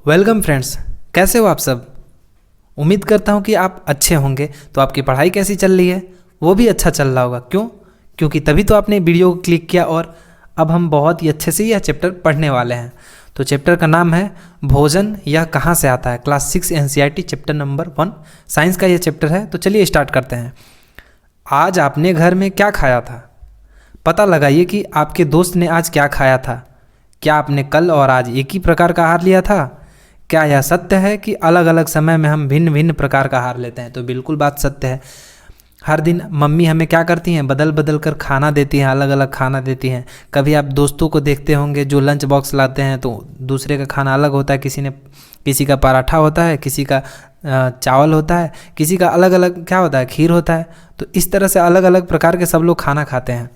Welcome friends, कैसे हो आप सब। उम्मीद करता हूँ कि आप अच्छे होंगे। तो आपकी पढ़ाई कैसी चल रही है? वो भी अच्छा चल रहा होगा। क्यों? क्योंकि तभी तो आपने वीडियो को क्लिक किया और अब हम बहुत ही अच्छे से यह चैप्टर पढ़ने वाले हैं। तो चैप्टर का नाम है भोजन यह कहाँ से आता है। Class 6 NCERT chapter number 1 science का यह चैप्टर है। तो चलिए स्टार्ट करते हैं। आज आपने घर में क्या खाया था? पता लगाइए कि आपके दोस्त ने आज क्या खाया था। क्या आपने कल और आज एक ही प्रकार का आहार लिया था? क्या यह सत्य है कि अलग अलग समय में हम भिन्न भिन्न प्रकार का आहार लेते हैं? तो बिल्कुल बात सत्य है। हर दिन मम्मी हमें क्या करती हैं, बदल बदल कर खाना देती हैं, अलग अलग खाना देती हैं। कभी आप दोस्तों को देखते होंगे जो लंच बॉक्स लाते हैं तो दूसरे का खाना अलग होता है। किसी का पराठा होता है, किसी का चावल होता है, किसी का अलग अलग क्या होता है, खीर होता है। तो इस तरह से अलग अलग प्रकार के सब लोग खाना खाते हैं।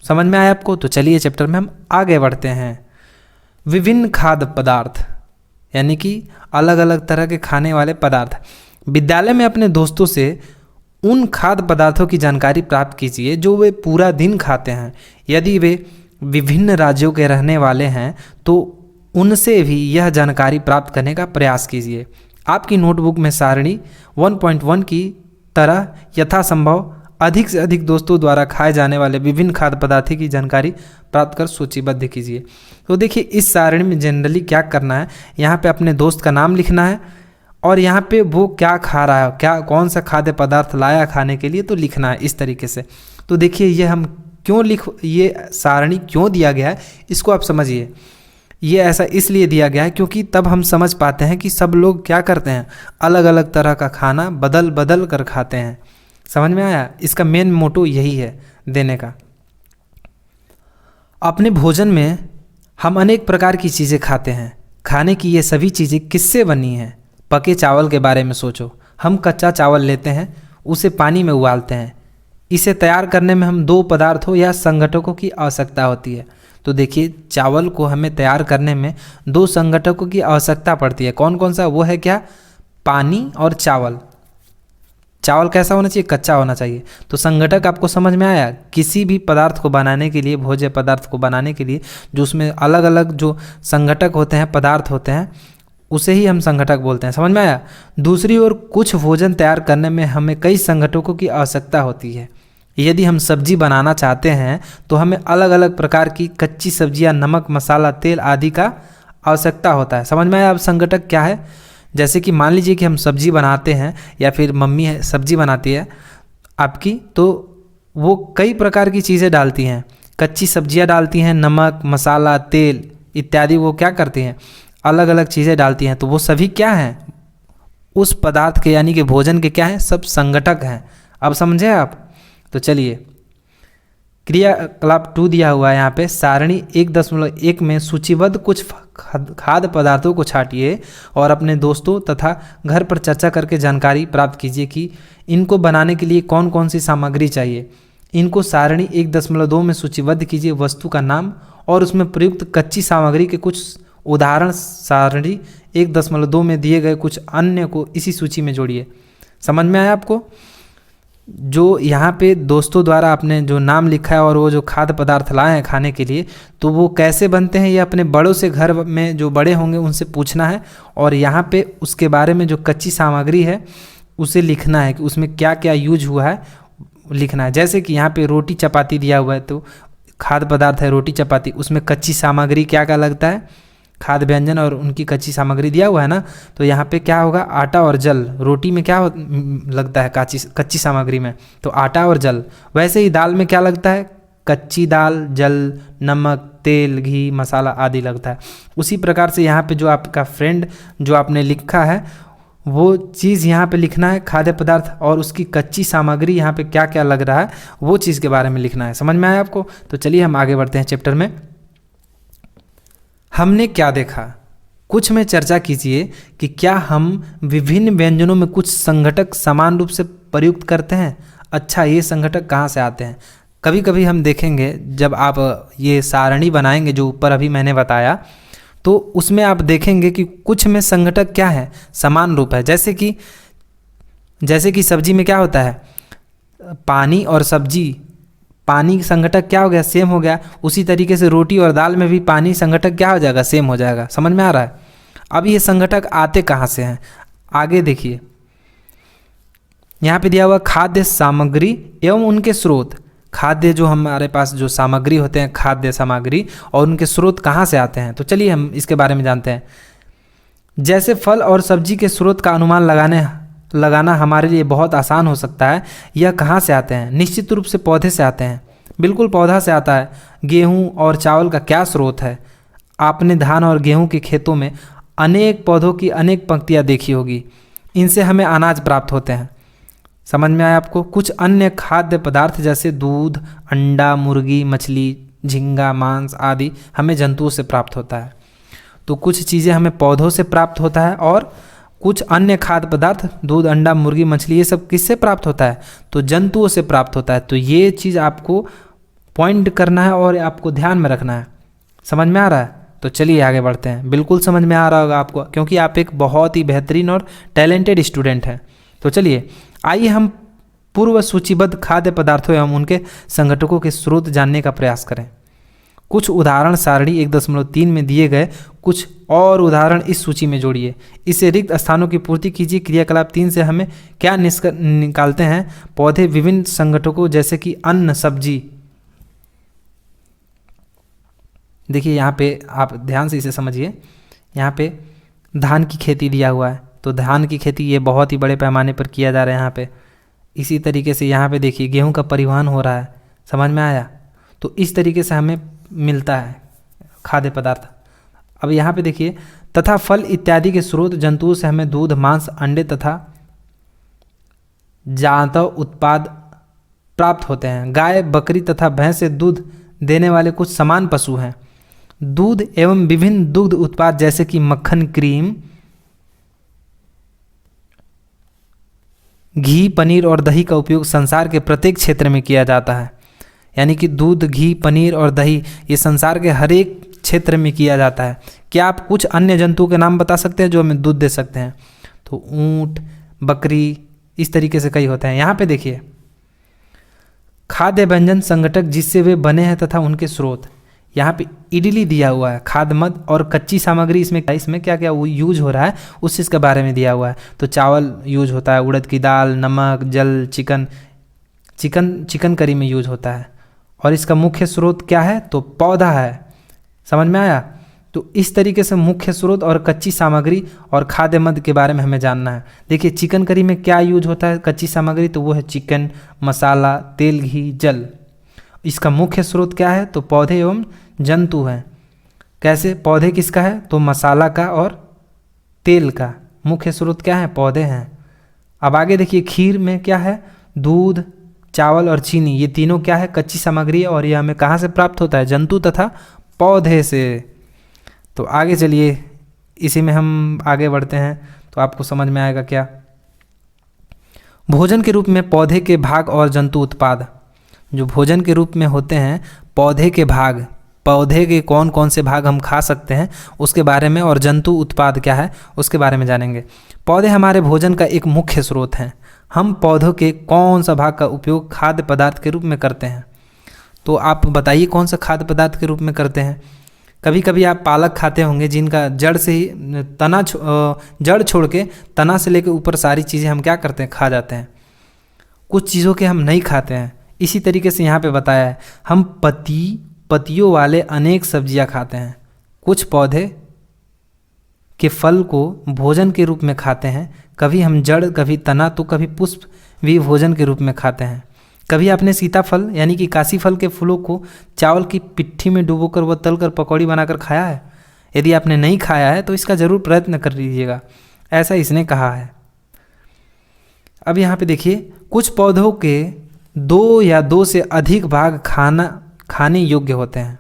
समझ में आया आपको? तो चलिए चैप्टर में हम आगे बढ़ते हैं। विभिन्न खाद्य पदार्थ यानी कि अलग अलग तरह के खाने वाले पदार्थ। विद्यालय में अपने दोस्तों से उन खाद्य पदार्थों की जानकारी प्राप्त कीजिए जो वे पूरा दिन खाते हैं। यदि वे विभिन्न राज्यों के रहने वाले हैं तो उनसे भी यह जानकारी प्राप्त करने का प्रयास कीजिए। आपकी नोटबुक में सारणी 1.1 की तरह यथासंभव अधिक से अधिक दोस्तों द्वारा खाए जाने वाले विभिन्न खाद्य पदार्थों की जानकारी प्राप्त कर सूचीबद्ध कीजिए। तो देखिए इस सारणी में जनरली क्या करना है, यहाँ पे अपने दोस्त का नाम लिखना है और यहाँ पे वो क्या खा रहा है, क्या कौन सा खाद्य पदार्थ लाया खाने के लिए, तो लिखना है इस तरीके से। तो देखिए ये सारणी क्यों दिया गया है इसको आप समझिए। ये ऐसा इसलिए दिया गया है क्योंकि तब हम समझ पाते हैं कि सब लोग क्या करते हैं, अलग अलग तरह का खाना बदल बदल कर खाते हैं। समझ में आया? इसका मेन मोटो यही है देने का। अपने भोजन में हम अनेक प्रकार की चीज़ें खाते हैं। खाने की ये सभी चीज़ें किससे बनी हैं? पके चावल के बारे में सोचो। हम कच्चा चावल लेते हैं, उसे पानी में उबालते हैं। इसे तैयार करने में हम 2 पदार्थों या संघटकों की आवश्यकता होती है। तो देखिए चावल को हमें तैयार करने में 2 संघटकों की आवश्यकता पड़ती है। कौन कौन सा? वो है क्या? पानी और चावल। चावल कैसा होना चाहिए? कच्चा होना चाहिए। तो संघटक आपको समझ में आया? किसी भी पदार्थ को बनाने के लिए, भोज्य पदार्थ को बनाने के लिए जो उसमें अलग अलग जो संघटक होते हैं, पदार्थ होते हैं, उसे ही हम संघटक बोलते हैं। समझ में आया? दूसरी ओर कुछ भोजन तैयार करने में हमें कई संघटकों की आवश्यकता होती है। यदि हम सब्जी बनाना चाहते हैं तो हमें अलग अलग प्रकार की कच्ची सब्जियां, नमक, मसाला, तेल आदि का आवश्यकता होता है। समझ में आया? अब संघटक क्या है? जैसे कि मान लीजिए कि हम सब्जी बनाते हैं या फिर मम्मी है सब्जी बनाती है आपकी, तो वो कई प्रकार की चीज़ें डालती हैं। कच्ची सब्जियां डालती हैं, नमक, मसाला, तेल इत्यादि वो क्या करती हैं, अलग अलग चीज़ें डालती हैं। तो वो सभी क्या हैं? उस पदार्थ के यानी कि भोजन के क्या हैं? सब संघटक हैं। अब समझे आप? तो चलिए क्रियाकलाप 2 दिया हुआ है यहाँ पे। सारणी 1.1 में सूचीबद्ध कुछ खाद्य पदार्थों को छांटिए और अपने दोस्तों तथा घर पर चर्चा करके जानकारी प्राप्त कीजिए कि इनको बनाने के लिए कौन कौन सी सामग्री चाहिए। इनको सारणी 1.2 में सूचीबद्ध कीजिए। वस्तु का नाम और उसमें प्रयुक्त कच्ची सामग्री के कुछ उदाहरण सारणी 1.2 में दिए गए कुछ अन्य को इसी सूची में जोड़िए। समझ में आया आपको? जो यहाँ पे दोस्तों द्वारा आपने जो नाम लिखा है और वो जो खाद्य पदार्थ लाए हैं खाने के लिए, तो वो कैसे बनते हैं ये अपने बड़ों से, घर में जो बड़े होंगे उनसे पूछना है। और यहाँ पे उसके बारे में जो कच्ची सामग्री है उसे लिखना है कि उसमें क्या क्या यूज हुआ है, लिखना है। जैसे कि यहाँ पे रोटी चपाती दिया हुआ है, तो खाद्य पदार्थ है रोटी चपाती, उसमें कच्ची सामग्री क्या क्या लगता है, खाद्य व्यंजन और उनकी कच्ची सामग्री दिया हुआ है ना। तो यहाँ पे क्या होगा? आटा और जल। रोटी में क्या लगता है कच्ची सामग्री में? तो आटा और जल। वैसे ही दाल में क्या लगता है? कच्ची दाल, जल, नमक, तेल, घी, मसाला आदि लगता है। उसी प्रकार से यहाँ पे जो आपका फ्रेंड जो आपने लिखा है वो चीज़ यहाँ पे लिखना है, खाद्य पदार्थ और उसकी कच्ची सामग्री यहाँ पे क्या क्या लग रहा है वो चीज़ के बारे में लिखना है। समझ में आया आपको? तो चलिए हम आगे बढ़ते हैं चैप्टर में। हमने क्या देखा? कुछ में चर्चा कीजिए कि क्या हम विभिन्न व्यंजनों में कुछ संघटक समान रूप से प्रयुक्त करते हैं। अच्छा, ये संघटक कहाँ से आते हैं? कभी कभी हम देखेंगे जब आप ये सारणी बनाएंगे जो ऊपर अभी मैंने बताया, तो उसमें आप देखेंगे कि कुछ में संघटक क्या है, समान रूप है। जैसे कि सब्जी में क्या होता है? पानी और सब्जी, पानी संघटक क्या हो गया? सेम हो गया। उसी तरीके से रोटी और दाल में भी पानी संघटक क्या हो जाएगा? सेम हो जाएगा। समझ में आ रहा है? अब ये संघटक आते कहाँ से हैं, आगे देखिए। यहाँ पे दिया हुआ खाद्य सामग्री एवं उनके स्रोत। खाद्य जो हमारे पास जो सामग्री होते हैं, खाद्य सामग्री, और उनके स्रोत कहाँ से आते हैं, तो चलिए हम इसके बारे में जानते हैं। जैसे फल और सब्जी के स्रोत का अनुमान लगाना हमारे लिए बहुत आसान हो सकता है। यह कहाँ से आते हैं, निश्चित रूप से पौधे से आते हैं, बिल्कुल पौधा से आता है। गेहूँ और चावल का क्या स्रोत है, आपने धान और गेहूँ के खेतों में अनेक पौधों की अनेक पंक्तियाँ देखी होगी, इनसे हमें अनाज प्राप्त होते हैं। समझ में आया आपको। कुछ अन्य खाद्य पदार्थ जैसे दूध, अंडा, मुर्गी, मछली, झींगा, मांस आदि हमें जंतुओं से प्राप्त होता है। तो कुछ चीज़ें हमें पौधों से प्राप्त होता है और कुछ अन्य खाद्य पदार्थ दूध, अंडा, मुर्गी, मछली, ये सब किससे प्राप्त होता है, तो जंतुओं से प्राप्त होता है। तो ये चीज़ आपको पॉइंट करना है और आपको ध्यान में रखना है। समझ में आ रहा है, तो चलिए आगे बढ़ते हैं। बिल्कुल समझ में आ रहा होगा आपको, क्योंकि आप एक बहुत ही बेहतरीन और टैलेंटेड स्टूडेंट हैं। तो चलिए आइए हम पूर्व सूचीबद्ध खाद्य पदार्थों एवं उनके संघटकों के स्रोत जानने का प्रयास करें। कुछ उदाहरण सारणी 1.3 में दिए गए कुछ और उदाहरण इस सूची में जोड़िए। इससे रिक्त स्थानों की पूर्ति कीजिए। क्रियाकलाप 3 से हमें क्या निकालते हैं, पौधे विभिन्न संघटकों जैसे कि अन्न, सब्जी। देखिए यहाँ पे आप ध्यान से इसे समझिए। यहाँ पे धान की खेती दिया हुआ है, तो धान की खेती ये बहुत ही बड़े पैमाने पर किया जा रहा है यहाँ पे। इसी तरीके से यहाँ पे देखिए गेहूं का परिवहन हो रहा है। समझ में आया। तो इस तरीके से हमें मिलता है खाद्य पदार्थ। अब यहाँ पे देखिए, तथा फल इत्यादि के स्रोत जंतुओं से हमें दूध, मांस, अंडे तथा जांतव उत्पाद प्राप्त होते हैं। गाय, बकरी तथा भैंस से दूध देने वाले कुछ समान पशु हैं। दूध एवं विभिन्न दुग्ध उत्पाद जैसे कि मक्खन, क्रीम, घी, पनीर और दही का उपयोग संसार के प्रत्येक क्षेत्र में किया जाता है। यानी कि दूध, घी, पनीर और दही ये संसार के हर एक क्षेत्र में किया जाता है। क्या आप कुछ अन्य जंतुओं के नाम बता सकते हैं जो हमें दूध दे सकते हैं, तो ऊंट, बकरी, इस तरीके से कई होते हैं। यहाँ पे देखिए खाद्य व्यंजन संघटक जिससे वे बने हैं तथा उनके स्रोत। यहाँ पे इडली दिया हुआ है, खाद्य मद और कच्ची सामग्री इसमें क्या क्या यूज हो रहा है उस चीज़ के बारे में दिया हुआ है। तो चावल यूज होता है, उड़द की दाल, नमक, जल, चिकन करी में यूज होता है। और इसका मुख्य स्रोत क्या है, तो पौधा है। समझ में आया। तो इस तरीके से मुख्य स्रोत और कच्ची सामग्री और खाद्य मद के बारे में हमें जानना है। देखिए चिकन करी में क्या यूज होता है कच्ची सामग्री, तो वो है चिकन, मसाला, तेल, घी, जल। इसका मुख्य स्रोत क्या है, तो पौधे एवं जंतु हैं। कैसे, पौधे किसका है, तो मसाला का और तेल का। मुख्य स्रोत क्या है, पौधे हैं। अब आगे देखिए खीर में क्या है, दूध, चावल और चीनी, ये तीनों क्या है, कच्ची सामग्री है। और ये हमें कहाँ से प्राप्त होता है, जंतु तथा पौधे से। तो आगे चलिए इसी में हम आगे बढ़ते हैं तो आपको समझ में आएगा क्या। भोजन के रूप में पौधे के भाग और जंतु उत्पाद। जो भोजन के रूप में होते हैं पौधे के भाग, पौधे के कौन कौन से भाग हम खा सकते हैं उसके बारे में, और जंतु उत्पाद क्या है उसके बारे में जानेंगे। पौधे हमारे भोजन का एक मुख्य स्रोत हैं। हम पौधों के कौन सा भाग का उपयोग खाद्य पदार्थ के रूप में करते हैं, तो आप बताइए कौन सा खाद्य पदार्थ के रूप में करते हैं। कभी कभी आप पालक खाते होंगे जिनका जड़ से ही जड़ छोड़ के तना से लेकर ऊपर सारी चीज़ें हम क्या करते हैं, खा जाते हैं। कुछ चीज़ों के हम नहीं खाते हैं। इसी तरीके से यहाँ पे बताया है हम पत्तियों वाले अनेक सब्जियाँ खाते हैं। कुछ पौधे के फल को भोजन के रूप में खाते हैं। कभी हम जड़, कभी तना, तो कभी पुष्प भी भोजन के रूप में खाते हैं। कभी आपने सीताफल यानी कि काशी फल के फूलों को चावल की पिट्ठी में डुबोकर व तलकर पकौड़ी बनाकर खाया है। यदि आपने नहीं खाया है तो इसका ज़रूर प्रयत्न कर लीजिएगा, ऐसा इसने कहा है। अब यहाँ पे देखिए कुछ पौधों के 2 या 2 से अधिक भाग खाने योग्य होते हैं।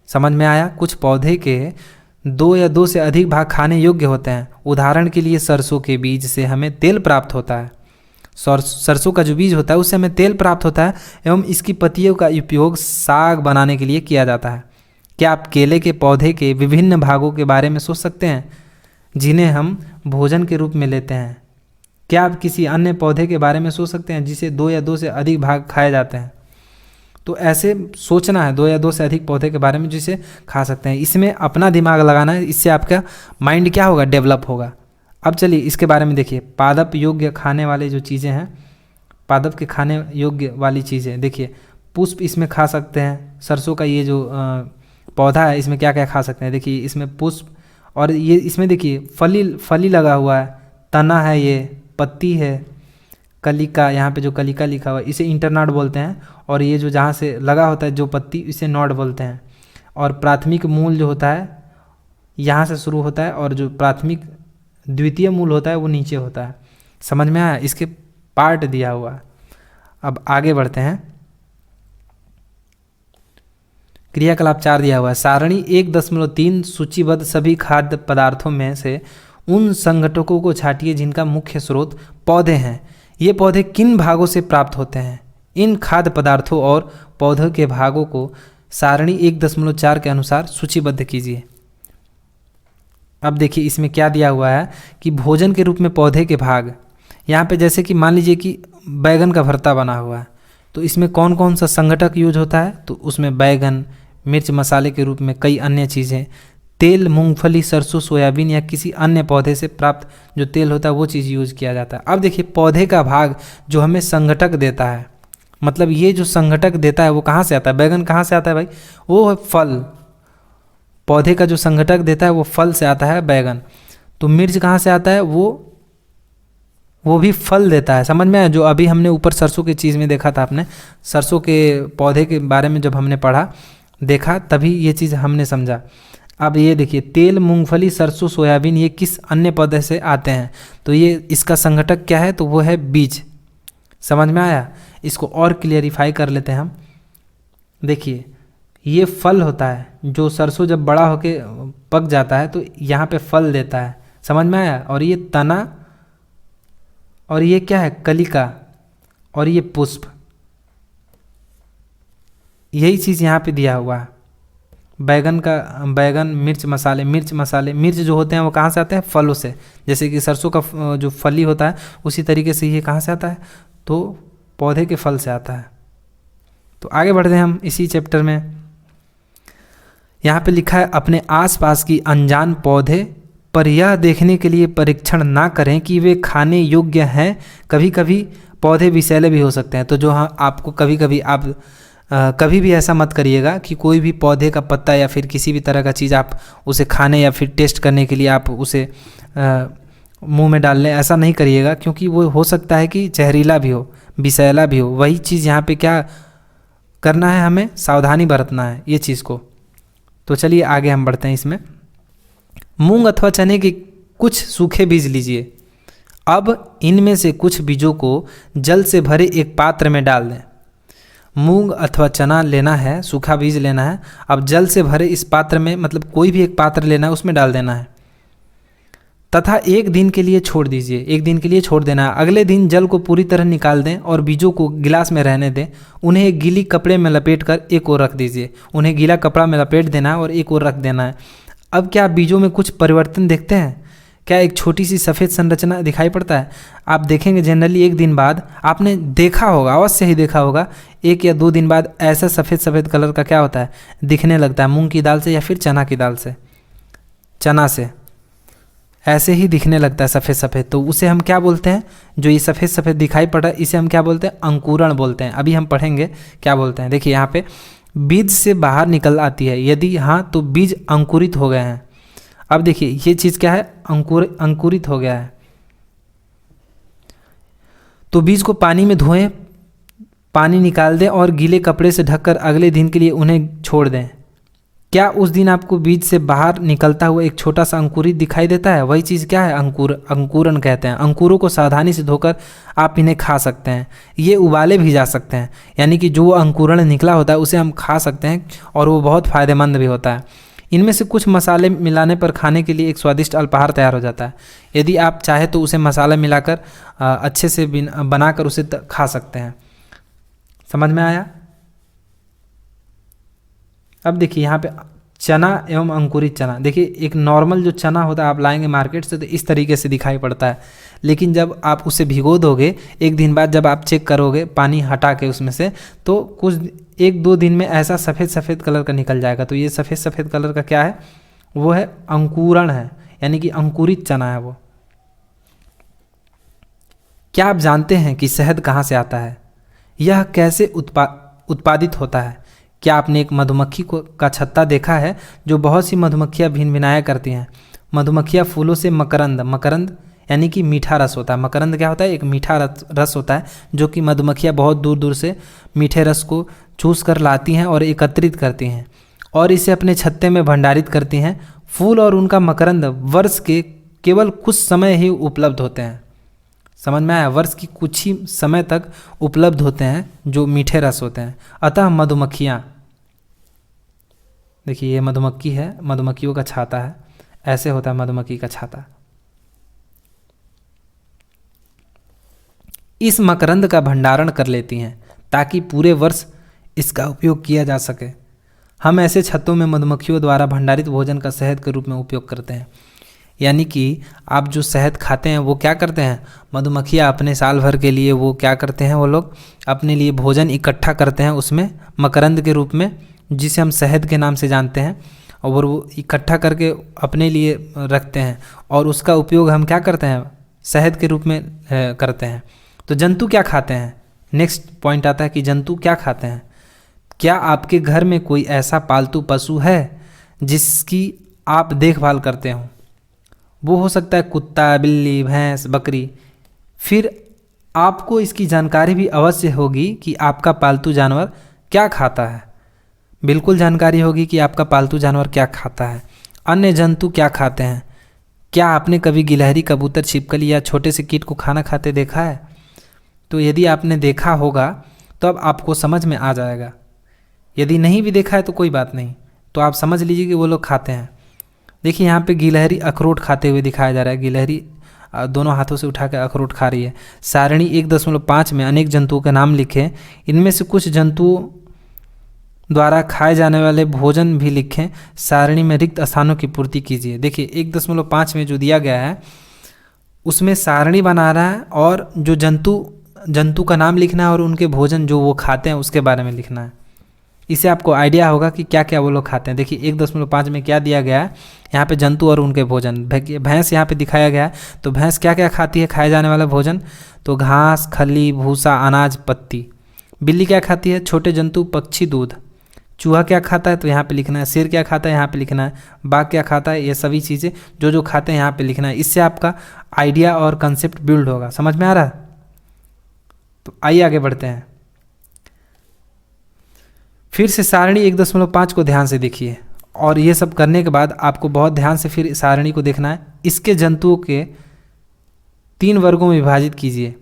समझ में आया। कुछ पौधे के 2 या 2 से अधिक भाग खाने योग्य होते हैं। उदाहरण के लिए सरसों के बीज से हमें तेल प्राप्त होता है। सरसों का जो बीज होता है उससे हमें तेल प्राप्त होता है एवं इसकी पत्तियों का उपयोग साग बनाने के लिए किया जाता है। क्या आप केले के पौधे के विभिन्न भागों के बारे में सोच सकते हैं जिन्हें हम भोजन के रूप में लेते हैं? क्या आप किसी अन्य पौधे के बारे में सोच सकते हैं जिसे 2 या 2 से अधिक भाग खाए जाते हैं? तो ऐसे सोचना है 2 या 2 से अधिक पौधे के बारे में जिसे खा सकते हैं। इसमें अपना दिमाग लगाना है, इससे आपका माइंड क्या होगा, डेवलप होगा। अब चलिए इसके बारे में देखिए, पादप योग्य खाने वाले जो चीज़ें हैं, पादप के खाने योग्य वाली चीज़ें देखिए, पुष्प इसमें खा सकते हैं। सरसों का ये जो पौधा है इसमें क्या क्या खा सकते हैं, देखिए इसमें पुष्प, और ये इसमें देखिए फली लगा हुआ है, तना है, ये पत्ती है, कलिका, यहाँ पे जो कलिका लिखा हुआ है इसे इंटरनॉड बोलते हैं, और ये जो जहाँ से लगा होता है जो पत्ती, इसे नॉड बोलते हैं। और प्राथमिक मूल जो होता है यहाँ से शुरू होता है, और जो प्राथमिक द्वितीय मूल होता है वो नीचे होता है। समझ में आया, इसके पार्ट दिया हुआ है। अब आगे बढ़ते हैं, क्रियाकलाप 4 दिया हुआ है। सारणी 1.3 सूचीबद्ध सभी खाद्य पदार्थों में से उन संघटकों को छांटिए जिनका मुख्य स्रोत पौधे हैं। ये पौधे किन भागों से प्राप्त होते हैं? इन खाद्य पदार्थों और पौधों के भागों को सारणी 1.4 के अनुसार सूचीबद्ध कीजिए। अब देखिए इसमें क्या दिया हुआ है कि भोजन के रूप में पौधे के भाग, यहाँ पे जैसे कि मान लीजिए कि बैगन का भरता बना हुआ है, तो इसमें कौन कौन सा संघटक यूज होता है, तो उसमें बैगन, मिर्च मसाले के रूप में कई अन्य चीज़ें, तेल, मूंगफली, सरसों, सोयाबीन या किसी अन्य पौधे से प्राप्त जो तेल होता है वो चीज़ यूज किया जाता है। अब देखिए पौधे का भाग जो हमें संघटक देता है, मतलब ये जो संघटक देता है वो कहाँ से आता है? बैगन कहाँ से आता है भाई? वो है फल। पौधे का जो संघटक देता है वो फल से आता है, बैगन। तो मिर्च कहाँ से आता है? वो भी फल देता है। समझ में आया? जो अभी हमने ऊपर सरसों की चीज़ में देखा था, आपने सरसों के पौधे के बारे में जब हमने पढ़ा देखा तभी ये चीज़ हमने समझा। अब ये देखिए तेल, मूंगफली, सरसों, सोयाबीन ये किस अन्य पौधे से आते हैं? तो ये इसका संघटक क्या है? तो वो है बीज। समझ में आया? इसको और क्लियरिफाई कर लेते हैं हम। देखिए ये फल होता है, जो सरसों जब बड़ा होके पक जाता है तो यहाँ पे फल देता है। समझ में आया? और ये तना, और ये क्या है? कलिका, और ये पुष्प। यही चीज़ यहाँ पे दिया हुआ है। बैगन, मिर्च मसाले, मिर्च जो होते हैं वो कहाँ से आते हैं? फलों से। जैसे कि सरसों का जो फली होता है उसी तरीके से ये कहाँ से आता है? तो पौधे के फल से आता है। तो आगे बढ़ते हैं हम इसी चैप्टर में। यहाँ पे लिखा है अपने आसपास की अनजान पौधे पर यह देखने के लिए परीक्षण ना करें कि वे खाने योग्य हैं। कभी कभी पौधे विषैले भी हो सकते हैं। तो जो हाँ आपको कभी कभी आप कभी भी ऐसा मत करिएगा कि कोई भी पौधे का पत्ता या फिर किसी भी तरह का चीज़ आप उसे खाने या फिर टेस्ट करने के लिए आप उसे मुंह में डाल लें, ऐसा नहीं करिएगा, क्योंकि वो हो सकता है कि जहरीला भी हो, विषैला भी हो। वही चीज़ यहाँ पे क्या करना है, हमें सावधानी बरतना है ये चीज़ को। तो चलिए आगे हम बढ़ते हैं इसमें। मूंग अथवा चने के कुछ सूखे बीज लीजिए। अब इनमें से कुछ बीजों को जल से भरे एक पात्र में डाल दें। मूंग अथवा चना लेना है, सूखा बीज लेना है। अब जल से भरे इस पात्र में, मतलब कोई भी एक पात्र लेना है, उसमें डाल देना है तथा 1 दिन के लिए छोड़ दीजिए। 1 दिन के लिए छोड़ देना है। अगले दिन जल को पूरी तरह निकाल दें और बीजों को गिलास में रहने दें। उन्हें एक गीली कपड़े में लपेट कर एक ओर रख दीजिए। उन्हें गीला कपड़ा में लपेट देना है और एक ओर रख देना है। अब क्या बीजों में कुछ परिवर्तन देखते हैं? क्या एक छोटी सी सफ़ेद संरचना दिखाई पड़ता है? आप देखेंगे जनरली 1 दिन बाद, आपने देखा होगा, अवश्य ही देखा होगा, 1 या 2 दिन बाद ऐसा सफ़ेद कलर का क्या होता है, दिखने लगता है। मूंग की दाल से या फिर चना की दाल से, चना से ऐसे ही दिखने लगता है सफ़ेद। तो उसे हम क्या बोलते हैं? जो ये सफ़ेद दिखाई पड़ रहा है इसे हम क्या बोलते हैं? अंकुरण बोलते हैं। अभी हम पढ़ेंगे क्या बोलते हैं। देखिए यहाँ पे बीज से बाहर निकल आती है। यदि हाँ तो बीज अंकुरित हो गए हैं। अब देखिए ये चीज़ क्या है? अंकुरित हो गया है। तो बीज को पानी में धोएं, पानी निकाल दें और गीले कपड़े से ढककर अगले दिन के लिए उन्हें छोड़ दें। क्या उस दिन आपको बीज से बाहर निकलता हुआ एक छोटा सा अंकुरित दिखाई देता है? वही चीज़ क्या है? अंकुरण कहते हैं। अंकुरों को सावधानी से धोकर आप इन्हें खा सकते हैं। ये उबाले भी जा सकते हैं, यानी कि जो अंकुरण निकला होता है उसे हम खा सकते हैं और वो बहुत फ़ायदेमंद भी होता है। इनमें से कुछ मसाले मिलाने पर खाने के लिए एक स्वादिष्ट अल्पाहार तैयार हो जाता है। यदि आप चाहे तो उसे मसाला मिलाकर अच्छे से बनाकर उसे खा सकते हैं। समझ में आया? अब देखिए यहाँ पे चना एवं अंकुरित चना। देखिए एक नॉर्मल जो चना होता है आप लाएंगे मार्केट से तो इस तरीके से दिखाई पड़ता है, लेकिन जब आप उसे भिगो दोगे एक दिन बाद जब आप चेक करोगे पानी हटा के उसमें से, तो कुछ 1-2 दिन में ऐसा सफ़ेद सफ़ेद कलर का निकल जाएगा। तो ये सफ़ेद सफ़ेद कलर का क्या है, वो है अंकुरण है, यानी कि अंकुरित चना है वो। क्या आप जानते हैं कि शहद कहाँ से आता है, यह कैसे उत्पादित होता है? क्या आपने एक मधुमक्खी का छत्ता देखा है जो बहुत सी मधुमक्खियाँ भिन भिनाया करती हैं? मधुमक्खियाँ फूलों से मकरंद यानी कि मीठा रस होता है। मकरंद क्या होता है, एक मीठा रस होता है जो कि मधुमक्खियाँ बहुत दूर दूर से मीठे रस को चूस कर लाती हैं और एकत्रित करती हैं और इसे अपने छत्ते में भंडारित करती हैं। फूल और उनका मकरंद वर्ष के केवल कुछ समय ही उपलब्ध होते हैं। समझ में आया? वर्ष की कुछ ही समय तक उपलब्ध होते हैं जो मीठे रस होते हैं। अतः मधुमक्खियाँ, देखिए ये मधुमक्खी है, मधुमक्खियों का छाता है, ऐसे होता है मधुमक्खी का छाता। इस मकरंद का भंडारण कर लेती हैं ताकि पूरे वर्ष इसका उपयोग किया जा सके। हम ऐसे छत्तों में मधुमक्खियों द्वारा भंडारित भोजन का शहद के रूप में उपयोग करते हैं। यानी कि आप जो शहद खाते हैं वो क्या करते हैं, मधुमक्खियाँ अपने साल भर के लिए वो क्या करते हैं, वो लोग अपने लिए भोजन इकट्ठा करते हैं उसमें मकरंद के रूप में, जिसे हम शहद के नाम से जानते हैं, और वो इकट्ठा करके अपने लिए रखते हैं और उसका उपयोग हम क्या करते हैं, शहद के रूप में करते हैं। तो जंतु क्या खाते हैं, नेक्स्ट पॉइंट आता है कि जंतु क्या खाते हैं। क्या आपके घर में कोई ऐसा पालतू पशु है जिसकी आप देखभाल करते हो? वो हो सकता है कुत्ता, बिल्ली, भैंस, बकरी। फिर आपको इसकी जानकारी भी अवश्य होगी कि आपका पालतू जानवर क्या खाता है। बिल्कुल जानकारी होगी कि आपका पालतू जानवर क्या खाता है। अन्य जंतु क्या खाते हैं? क्या आपने कभी गिलहरी, कबूतर, छिपकली या छोटे से कीट को खाना खाते देखा है? तो यदि आपने देखा होगा तो अब आपको समझ में आ जाएगा। यदि नहीं भी देखा है तो कोई बात नहीं, तो आप समझ लीजिए कि वो लोग खाते हैं। देखिए यहाँ पे गिलहरी अखरोट खाते हुए दिखाया जा रहा है। गिलहरी दोनों हाथों से उठा कर अखरोट खा रही है। सारणी 1.5 में अनेक जंतुओं के नाम लिखें। इनमें से कुछ जंतुओं द्वारा खाए जाने वाले भोजन भी लिखें। सारणी में रिक्त स्थानों की पूर्ति कीजिए। देखिए 1.5 में जो दिया गया है उसमें सारणी बना रहा है और जो जंतु का नाम लिखना है और उनके भोजन जो वो खाते हैं उसके बारे में लिखना है। इससे आपको आइडिया होगा कि क्या क्या वो लोग खाते हैं। देखिए 1.5 में क्या दिया गया है, यहाँ पे जंतु और उनके भोजन। भैंस यहाँ पे दिखाया गया है, तो भैंस क्या क्या खाती है खाए जाने वाला भोजन, तो घास, खली, भूसा, अनाज, पत्ती। बिल्ली क्या खाती है, छोटे जंतु, पक्षी, दूध। चूहा क्या खाता है, तो यहाँ पे लिखना है। शेर क्या खाता है, यहाँ पे लिखना है। बाघ क्या खाता है, ये सभी चीज़ें जो जो खाते हैं यहाँ पे लिखना है। इससे आपका आइडिया और कंसेप्ट बिल्ड होगा। समझ में आ रहा है? तो आइए आगे बढ़ते हैं। फिर से सारणी 1.5 को ध्यान से देखिए और ये सब करने के बाद आपको बहुत ध्यान से फिर सारणी को देखना है। इसके जंतुओं के 3 वर्गों में विभाजित कीजिए।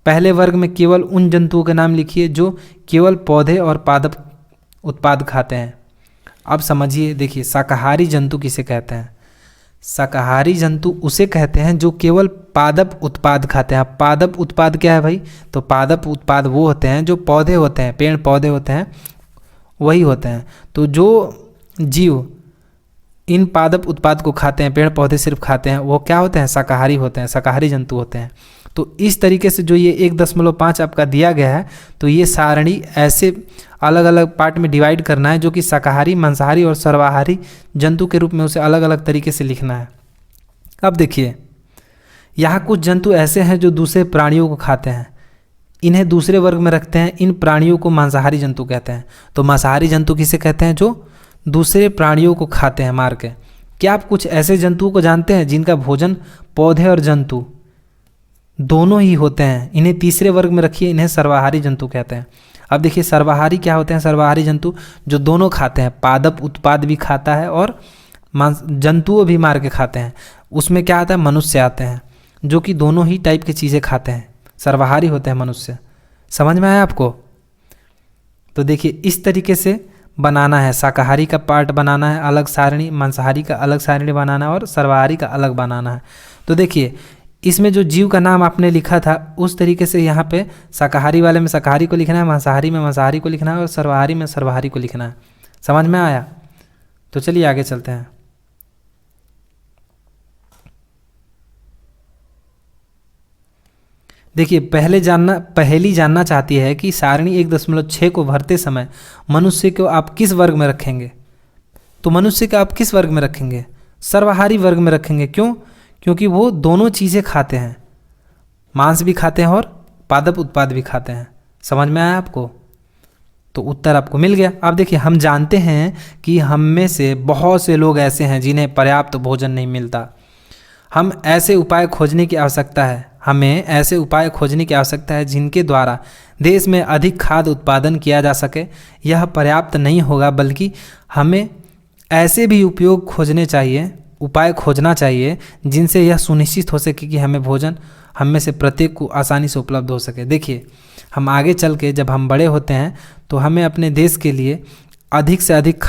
पहले वर्ग में केवल उन जंतुओं के नाम लिखिए जो केवल पौधे और पादप उत्पाद खाते हैं। अब समझिए, देखिए शाकाहारी जंतु किसे कहते हैं? शाकाहारी जंतु उसे कहते हैं जो केवल पादप उत्पाद खाते हैं। पादप उत्पाद क्या है भाई? तो पादप उत्पाद वो होते हैं जो पौधे होते हैं, पेड़ पौधे होते हैं, वही होते हैं। तो जो जीव इन पादप उत्पाद को खाते हैं, पेड़ पौधे सिर्फ खाते हैं, वो क्या होते हैं? शाकाहारी होते हैं, शाकाहारी जंतु होते हैं। तो इस तरीके से जो ये 1.5 आपका दिया गया है, तो ये सारणी ऐसे अलग अलग पार्ट में डिवाइड करना है जो कि शाकाहारी, मांसाहारी और सर्वाहारी जंतु के रूप में उसे अलग अलग तरीके से लिखना है। अब देखिए यहाँ कुछ जंतु ऐसे हैं जो दूसरे प्राणियों को खाते हैं, इन्हें दूसरे वर्ग में रखते हैं। इन प्राणियों को मांसाहारी जंतु कहते हैं। तो मांसाहारी जंतु किसे कहते हैं? जो दूसरे प्राणियों को खाते हैं मार के। क्या आप कुछ ऐसे जंतुओं को जानते हैं जिनका भोजन पौधे और जंतु दोनों ही होते हैं? इन्हें तीसरे वर्ग में रखिए, इन्हें सर्वाहारी जंतु कहते हैं। अब देखिए सर्वाहारी क्या होते हैं? सर्वाहारी जंतु जो दोनों खाते हैं, पादप उत्पाद भी खाता है और जंतुओं भी मार के खाते हैं। उसमें क्या आता है? मनुष्य आते हैं जो कि दोनों ही टाइप की चीज़ें खाते हैं, सर्वाहारी होते हैं मनुष्य। समझ में आया आपको? तो देखिए इस तरीके से बनाना है। शाकाहारी का पार्ट बनाना है अलग सारणी, मांसाहारी का अलग सारणी बनाना है और सर्वाहारी का अलग बनाना है। तो देखिए इसमें जो जीव का नाम आपने लिखा था उस तरीके से यहाँ पे शाकाहारी वाले में शाकाहारी को लिखना है, मांसाहारी में मांसाहारी को लिखना है और सर्वाहारी में सर्वाहारी को लिखना है। समझ में आया? तो चलिए आगे चलते हैं। देखिए पहेली जानना चाहती है कि सारणी 1.6 को भरते समय मनुष्य को आप किस वर्ग में रखेंगे। तो मनुष्य को आप किस वर्ग में रखेंगे? सर्वाहारी वर्ग में रखेंगे। क्यों? क्योंकि वो दोनों चीज़ें खाते हैं, मांस भी खाते हैं और पादप उत्पाद भी खाते हैं। समझ में आया आपको? तो उत्तर आपको मिल गया। अब देखिए, हम जानते हैं कि हम में से बहुत से लोग ऐसे हैं जिन्हें पर्याप्त भोजन नहीं मिलता। हमें ऐसे उपाय खोजने की आवश्यकता है जिनके द्वारा देश में अधिक खाद्य उत्पादन किया जा सके। यह पर्याप्त नहीं होगा, बल्कि हमें ऐसे भी उपाय खोजना चाहिए जिनसे यह सुनिश्चित हो सके कि हमें भोजन हम में से प्रत्येक को आसानी से उपलब्ध हो सके। देखिए, हम आगे चल के जब हम बड़े होते हैं तो हमें अपने देश के लिए अधिक से अधिक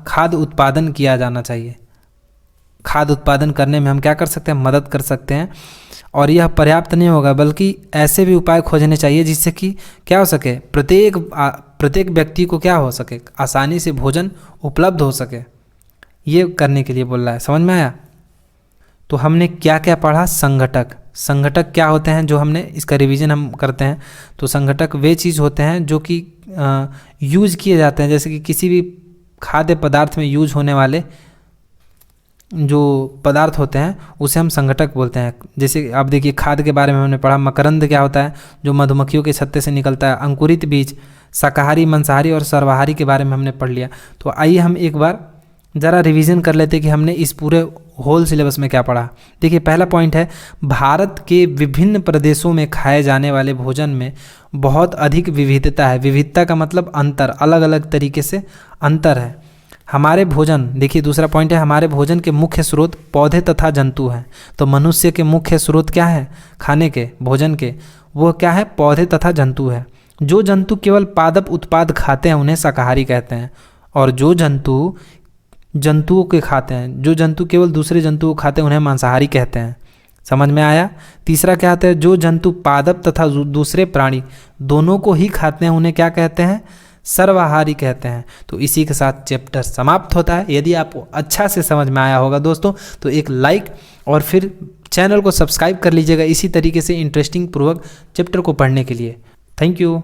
खाद्य उत्पादन किया जाना चाहिए। खाद्य उत्पादन करने में हम क्या कर सकते हैं? मदद कर सकते हैं। और यह पर्याप्त नहीं होगा, बल्कि ऐसे भी उपाय खोजने चाहिए जिससे कि क्या हो सके, प्रत्येक व्यक्ति को क्या हो सके, आसानी से भोजन उपलब्ध हो सके। ये करने के लिए बोल रहा है। समझ में आया? तो हमने क्या क्या पढ़ा? संगठक क्या होते हैं, जो हमने इसका रिवीजन हम करते हैं। तो संगठक वे चीज़ होते हैं जो कि यूज किए जाते हैं, जैसे कि किसी भी खाद्य पदार्थ में यूज होने वाले जो पदार्थ होते हैं उसे हम संगठक बोलते हैं। जैसे आप देखिए, खाद्य के बारे में हमने पढ़ा। मकरंद क्या होता है? जो मधुमक्खियों के छत्ते से निकलता है। अंकुरित बीज, शाकाहारी, मांसाहारी और सर्वाहारी के बारे में हमने पढ़ लिया। तो आइए हम एक बार ज़रा रिवीजन कर लेते कि हमने इस पूरे होल सिलेबस में क्या पढ़ा। देखिए, पहला पॉइंट है, भारत के विभिन्न प्रदेशों में खाए जाने वाले भोजन में बहुत अधिक विविधता है। विविधता का मतलब अंतर, अलग अलग तरीके से अंतर है। हमारे भोजन, देखिए दूसरा पॉइंट है, हमारे भोजन के मुख्य स्रोत पौधे तथा जंतु हैं। तो मनुष्य के मुख्य स्रोत क्या है खाने के, भोजन के? वो क्या है? पौधे तथा जंतु है। जो जंतु केवल पादप उत्पाद खाते हैं उन्हें शाकाहारी कहते हैं। और जो जंतुओं के खाते हैं, जो जंतु केवल दूसरे जंतुओं खाते हैं उन्हें मांसाहारी कहते हैं। समझ में आया? तीसरा क्या आता है? जो जंतु पादप तथा दूसरे प्राणी दोनों को ही खाते हैं उन्हें क्या कहते हैं? सर्वाहारी कहते हैं। तो इसी के साथ चैप्टर समाप्त होता है। यदि आपको अच्छा से समझ में आया होगा दोस्तों, तो एक लाइक और फिर चैनल को सब्सक्राइब कर लीजिएगा इसी तरीके से इंटरेस्टिंग पूर्वक चैप्टर को पढ़ने के लिए। Thank you.